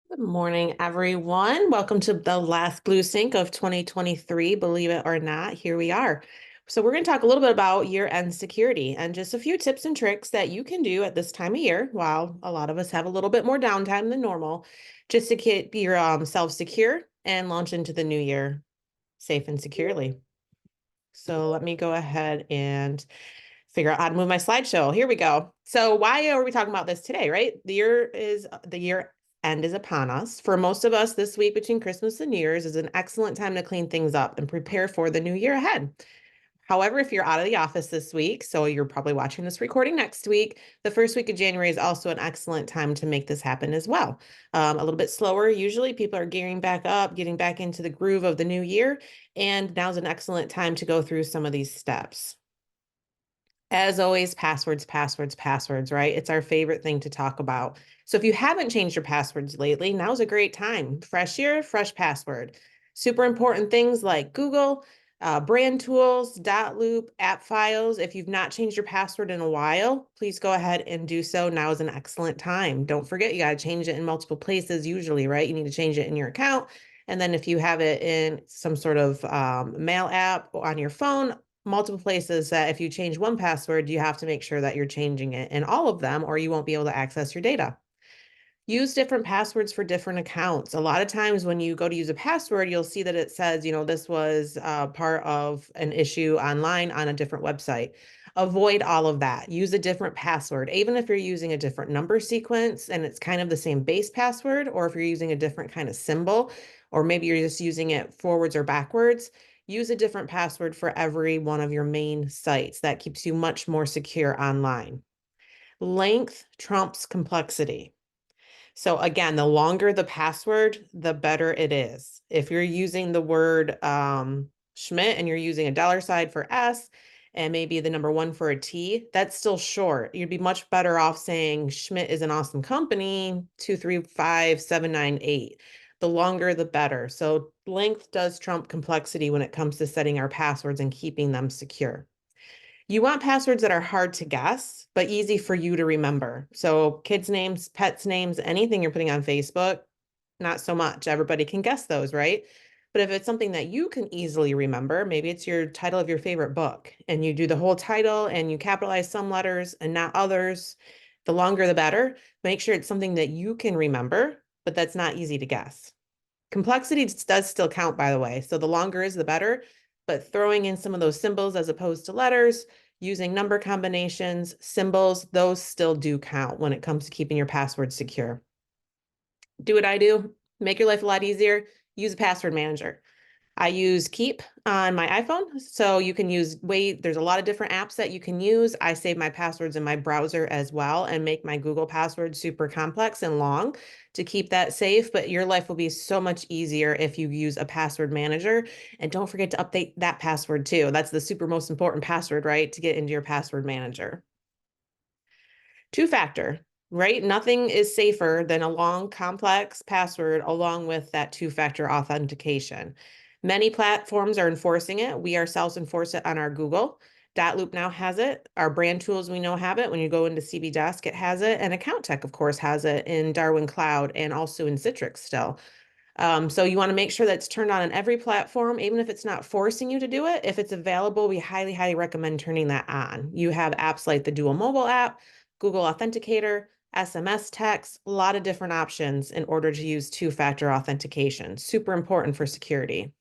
Good morning, everyone. Welcome to the last BlueSync of 2023. Believe it or not, here we are. So we're going to talk a little bit about year-end security and just a few tips and tricks that you can do at this time of year, while a lot of us have a little bit more downtime than normal, just to keep your self secure and launch into the new year safe and securely. So let me go ahead and figure out how to move my slideshow. Here we go. So why are we talking about this today, right? The year end is upon us. For most of us, this week between Christmas and New Year's is an excellent time to clean things up and prepare for the new year ahead. However, if you're out of the office this week, so you're probably watching this recording next week, the first week of January is also an excellent time to make this happen as well. A little bit slower. Usually people are gearing back up, getting back into the groove of the new year. And now's an excellent time to go through some of these steps. As always, passwords, passwords, passwords, right? It's our favorite thing to talk about. So if you haven't changed your passwords lately, now's a great time. Fresh year, fresh password. Super important things like Google, brand tools, dot loop, app files. If you've not changed your password in a while, please go ahead and do so. Now is an excellent time. Don't forget, you got to change it in multiple places usually, right? You need to change it in your account. And then if you have it in some sort of mail app or on your phone, multiple places that if you change one password, you have to make sure that you're changing it in all of them, or you won't be able to access your data. Use different passwords for different accounts. A lot of times when you go to use a password, you'll see that it says, this was part of an issue online on a different website. Avoid all of that. Use a different password, even if you're using a different number sequence and it's kind of the same base password, or if you're using a different kind of symbol, or maybe you're just using it forwards or backwards. Use a different password for every one of your main sites. That keeps you much more secure online. Length trumps complexity. So again, the longer the password, the better it is. If you're using the word Schmidt and you're using a dollar sign for S and maybe the number one for a T, that's still short. You'd be much better off saying Schmidt is an awesome company, 235798. The longer, the better. So length does trump complexity when it comes to setting our passwords and keeping them secure. You want passwords that are hard to guess, but easy for you to remember. So kids' names, pets' names, anything you're putting on Facebook, not so much. Everybody can guess those, right? But if it's something that you can easily remember, maybe it's your title of your favorite book, and you do the whole title and you capitalize some letters and not others, the longer the better. Make sure it's something that you can remember, but that's not easy to guess. Complexity does still count, by the way. So the longer is the better, but throwing in some of those symbols as opposed to letters, using number combinations, symbols, those still do count when it comes to keeping your password secure. Do what I do, make your life a lot easier, use a password manager. I use Keep on my iPhone. So you can use there's a lot of different apps that you can use. I save my passwords in my browser as well and make my Google password super complex and long to keep that safe. But your life will be so much easier if you use a password manager. And don't forget to update that password too. That's the super most important password, right? To get into your password manager. Two-factor, right? Nothing is safer than a long, complex password along with that two-factor authentication. Many platforms are enforcing it. We ourselves enforce it on our Google. Dotloop now has it. Our brand tools we know have it. When you go into CB Desk, it has it. And Account Tech, of course, has it in Darwin Cloud and also in Citrix still. So you want to make sure that's turned on every platform, even if it's not forcing you to do it. If it's available, we highly, highly recommend turning that on. You have apps like the Dual Mobile app, Google Authenticator, SMS text, a lot of different options in order to use two-factor authentication. Super important for security.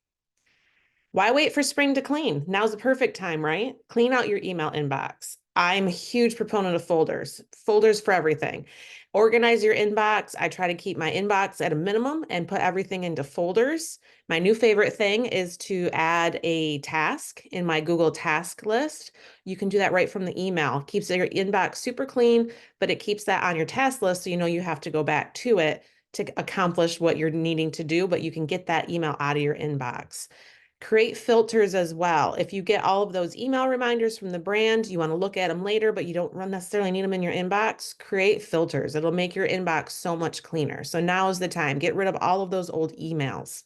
Why wait for spring to clean? Now's the perfect time, right? Clean out your email inbox. I'm a huge proponent of folders for everything. Organize your inbox. I try to keep my inbox at a minimum and put everything into folders. My new favorite thing is to add a task in my Google task list. You can do that right from the email. Keeps your inbox super clean, but it keeps that on your task list so you know you have to go back to it to accomplish what you're needing to do, but you can get that email out of your inbox. Create filters as well. If you get all of those email reminders from the brand, you want to look at them later, but you don't necessarily need them in your inbox, create filters. It'll make your inbox so much cleaner. So now is the time. Get rid of all of those old emails.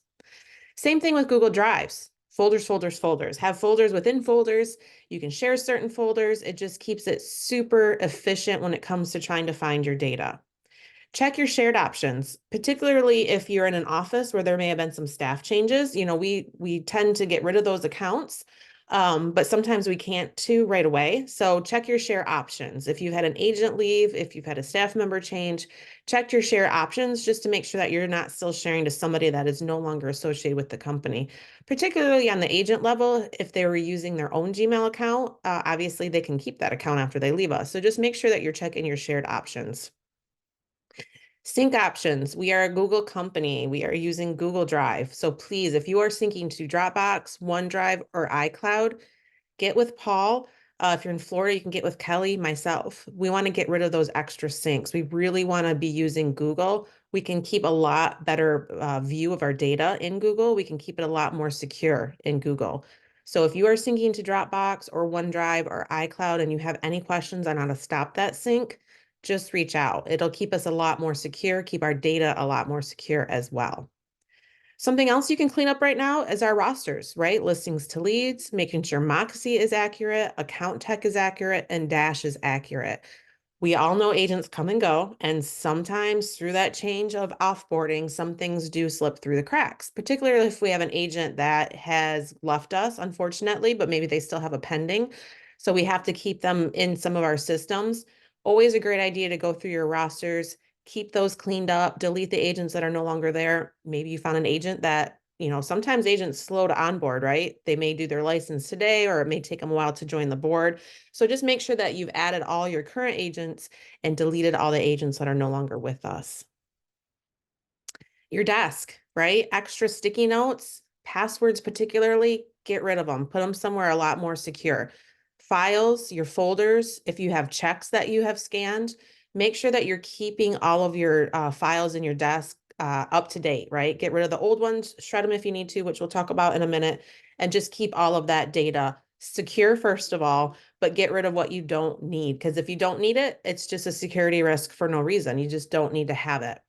Same thing with Google Drives. Folders, folders, folders. Have folders within folders. You can share certain folders. It just keeps it super efficient when it comes to trying to find your data. Check your shared options, particularly if you're in an office where there may have been some staff changes. We tend to get rid of those accounts, but sometimes we can't too right away. So check your share options. If you've had an agent leave, if you've had a staff member change, check your share options just to make sure that you're not still sharing to somebody that is no longer associated with the company. Particularly on the agent level, if they were using their own Gmail account, obviously they can keep that account after they leave us. So just make sure that you're checking your shared options. Sync options. We are a Google company. We are using Google Drive. So please, if you are syncing to Dropbox, OneDrive, or iCloud, get with Paul. If you're in Florida, you can get with Kelly, myself. We want to get rid of those extra syncs. We really want to be using Google. We can keep a lot better view of our data in Google. We can keep it a lot more secure in Google. So if you are syncing to Dropbox or OneDrive or iCloud and you have any questions on how to stop that sync, just reach out. It'll keep us a lot more secure, keep our data a lot more secure as well. Something else you can clean up right now is our rosters, right? Listings to leads, making sure Moxie is accurate, account tech is accurate, and Dash is accurate. We all know agents come and go, and sometimes through that change of offboarding, some things do slip through the cracks, particularly if we have an agent that has left us, unfortunately, but maybe they still have a pending. So we have to keep them in some of our systems. Always a great idea to go through your rosters, keep those cleaned up, delete the agents that are no longer there. Maybe you found an agent that, sometimes agents slow to onboard, right? They may do their license today, or it may take them a while to join the board. So just make sure that you've added all your current agents and deleted all the agents that are no longer with us. Your desk, right? Extra sticky notes, passwords particularly, get rid of them. Put them somewhere a lot more secure. Files, your folders, if you have checks that you have scanned, make sure that you're keeping all of your files in your desk up to date, right? Get rid of the old ones, shred them if you need to, which we'll talk about in a minute, and just keep all of that data secure, first of all, but get rid of what you don't need. Because if you don't need it, it's just a security risk for no reason. You just don't need to have it.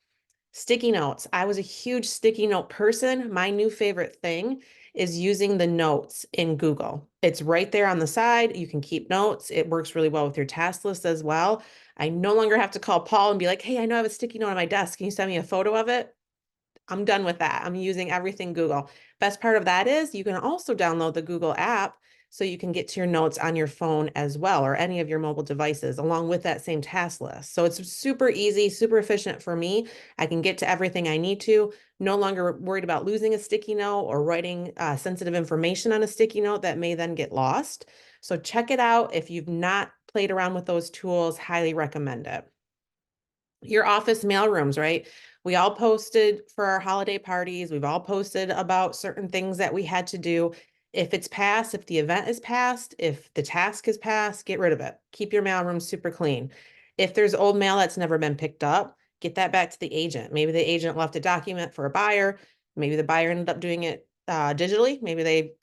Sticky notes. I was a huge sticky note person. My new favorite thing is using the notes in Google. It's right there on the side. You can keep notes. It works really well with your task list as well. I no longer have to call Paul and be like, hey, I know I have a sticky note on my desk. Can you send me a photo of it? I'm done with that. I'm using everything Google. Best part of that is you can also download the Google app so you can get to your notes on your phone as well, or any of your mobile devices along with that same task list. So it's super easy, super efficient for me. I can get to everything I need to, no longer worried about losing a sticky note or writing sensitive information on a sticky note that may then get lost. So check it out. If you've not played around with those tools, highly recommend it. Your office mail rooms, right? We all posted for our holiday parties. We've all posted about certain things that we had to do. If it's passed, if the event is passed, if the task is passed, get rid of it. Keep your mail room super clean. If there's old mail that's never been picked up, get that back to the agent. Maybe the agent left a document for a buyer. Maybe the buyer ended up doing it digitally. Maybe they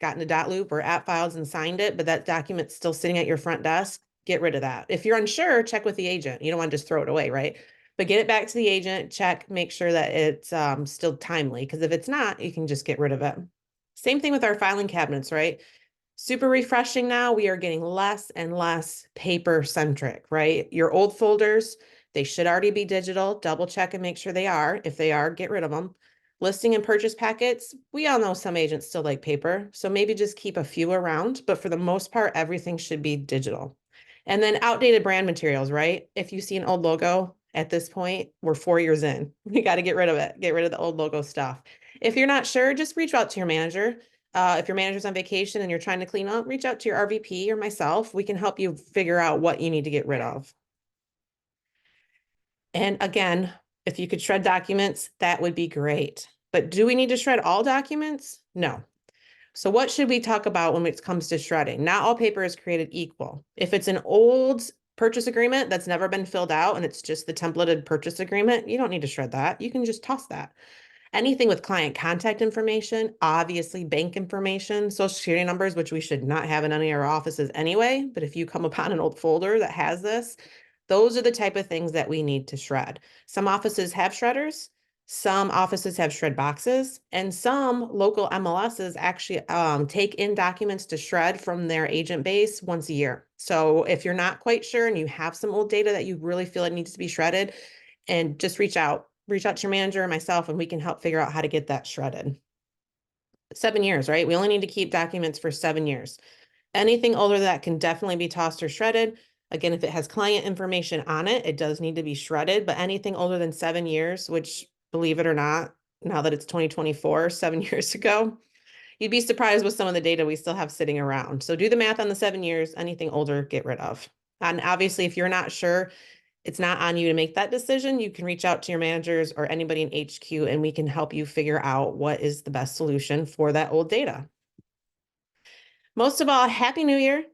got in a dot loop or app files and signed it, but that document's still sitting at your front desk. Get rid of that. If you're unsure, check with the agent. You don't want to just throw it away, right? But get it back to the agent, check, make sure that it's still timely. Because if it's not, you can just get rid of it. Same thing with our filing cabinets, right? Super refreshing now. We are getting less and less paper centric, right? Your old folders, they should already be digital. Double check and make sure they are. If they are, get rid of them. Listing and purchase packets, we all know some agents still like paper, so maybe just keep a few around, but for the most part, everything should be digital. And then outdated brand materials, right? If you see an old logo at this point, we're 4 years in. We got to get rid of it, get rid of the old logo stuff. If you're not sure, just reach out to your manager. If your manager's on vacation and you're trying to clean up, reach out to your RVP or myself. We can help you figure out what you need to get rid of. And again, if you could shred documents, that would be great. But do we need to shred all documents? No. So what should we talk about when it comes to shredding? Not all paper is created equal. If it's an old purchase agreement that's never been filled out and it's just the templated purchase agreement, you don't need to shred that. You can just toss that. Anything with client contact information, obviously bank information, social security numbers, which we should not have in any of our offices anyway. But if you come upon an old folder that has this, those are the type of things that we need to shred. Some offices have shredders. Some offices have shred boxes, and some local MLSs actually take in documents to shred from their agent base once a year. So if you're not quite sure and you have some old data that you really feel it needs to be shredded, and just reach out to your manager or myself, and we can help figure out how to get that shredded. 7 years, right? We only need to keep documents for 7 years. Anything older than that can definitely be tossed or shredded. Again, if it has client information on it, it does need to be shredded, but anything older than 7 years, which, believe it or not, now that it's 2024, 7 years ago, you'd be surprised with some of the data we still have sitting around. So do the math on the 7 years, anything older, get rid of. And obviously, if you're not sure, it's not on you to make that decision. You can reach out to your managers or anybody in HQ, and we can help you figure out what is the best solution for that old data. Most of all, Happy New Year.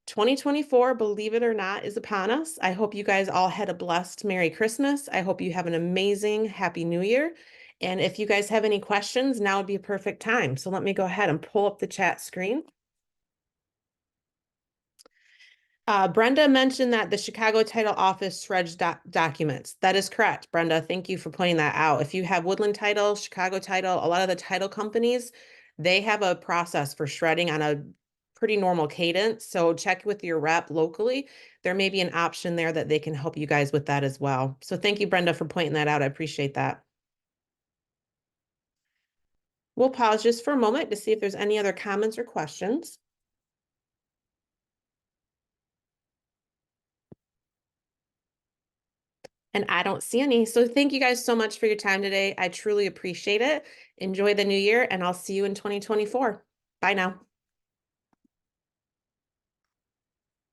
2024, believe it or not, is upon us. I hope you guys all had a blessed Merry Christmas. I hope you have an amazing Happy New Year. And if you guys have any questions, now would be a perfect time. So let me go ahead and pull up the chat screen. Brenda mentioned that the Chicago Title Office shreds documents. That is correct, Brenda. Thank you for pointing that out. If you have Woodland Title, Chicago Title, a lot of the title companies, they have a process for shredding on a pretty normal cadence. So check with your rep locally. There may be an option there that they can help you guys with that as well. So thank you, Brenda, for pointing that out. I appreciate that. We'll pause just for a moment to see if there's any other comments or questions. And I don't see any. So thank you guys so much for your time today. I truly appreciate it. Enjoy the new year, and I'll see you in 2024. Bye now.